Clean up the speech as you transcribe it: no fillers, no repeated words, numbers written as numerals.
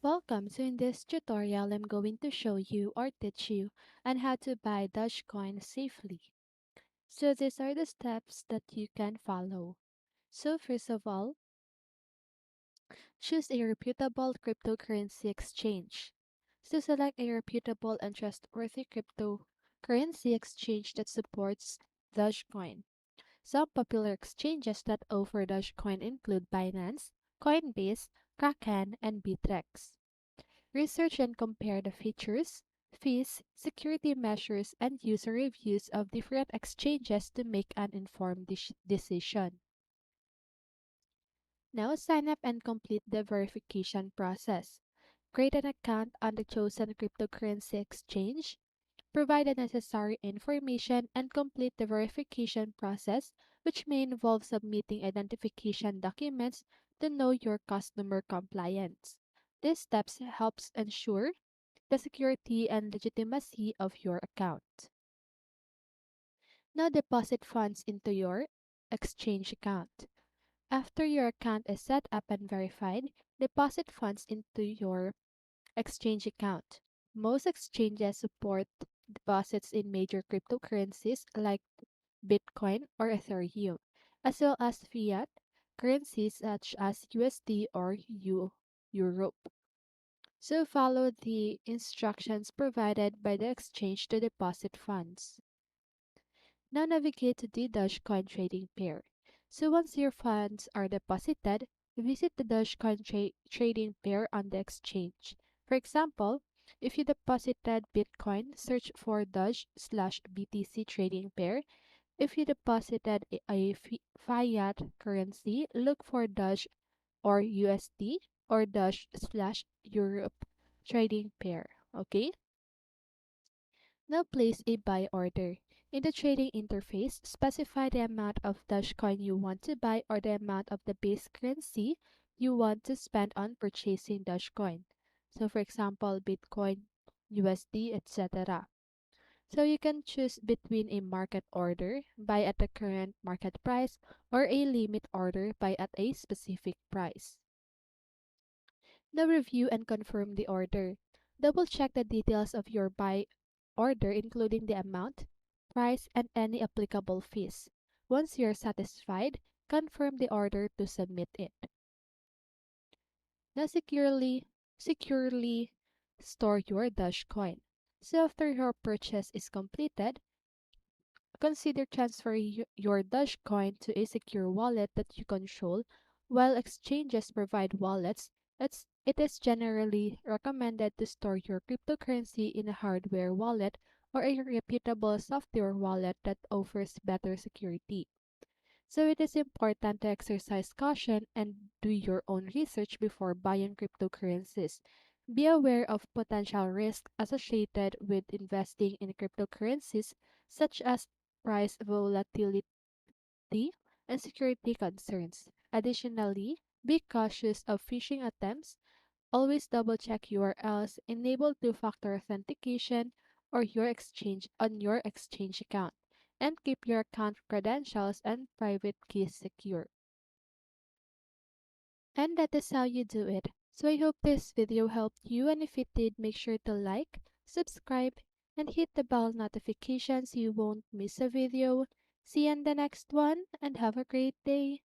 Welcome. So in this tutorial, I'm going to show you or teach you on how to buy Dogecoin safely. So these are the steps that you can follow. So first of all, choose a reputable cryptocurrency exchange. So select a reputable and trustworthy cryptocurrency exchange that supports Dogecoin. Some popular exchanges that offer Dogecoin include Binance, Coinbase, Kraken, and Bittrex. Research and compare the features, fees, security measures, and user reviews of different exchanges to make an informed decision. Now sign up and complete the verification process. Create an account on the chosen cryptocurrency exchange, provide the necessary information, and complete the verification process, which may involve submitting identification documents to know your customer compliance. These steps helps ensure the security and legitimacy of your account. Now deposit funds into your exchange account. After your account is set up and verified, deposit funds into your exchange account. Most exchanges support deposits in major cryptocurrencies like Bitcoin or Ethereum, as well as fiat currencies such as USD or Euro. So follow the instructions provided by the exchange to deposit funds. Now navigate to the Dogecoin trading pair. So once your funds are deposited, visit the Dogecoin trading pair on the exchange. For example, if you deposited Bitcoin, search for Doge/BTC trading pair. If you deposited a fiat currency, look for Doge or USD or Doge/Europe trading pair. Okay? Now place a buy order. In the trading interface, specify the amount of Dogecoin you want to buy or the amount of the base currency you want to spend on purchasing Dogecoin. So for example, Bitcoin, USD, etc. So you can choose between a market order, buy at the current market price, or a limit order, buy at a specific price. Now review and confirm the order. Double check the details of your buy order, including the amount, price, and any applicable fees. Once you're satisfied, confirm the order to submit it. Now securely store your Dogecoin. So after your purchase is completed, consider transferring your Dogecoin to a secure wallet that you control. While exchanges provide wallets, it is generally recommended to store your cryptocurrency in a hardware wallet or a reputable software wallet that offers better security. So it is important to exercise caution and do your own research before buying cryptocurrencies. Be aware of potential risks associated with investing in cryptocurrencies, such as price volatility and security concerns. Additionally, be cautious of phishing attempts. Always double check URLs, enable two-factor authentication or your exchange account, and keep your account credentials and private keys secure. And that is how you do it. So I hope this video helped you, and if it did, make sure to like, subscribe, and hit the bell notification so you won't miss a video. See you in the next one, and have a great day.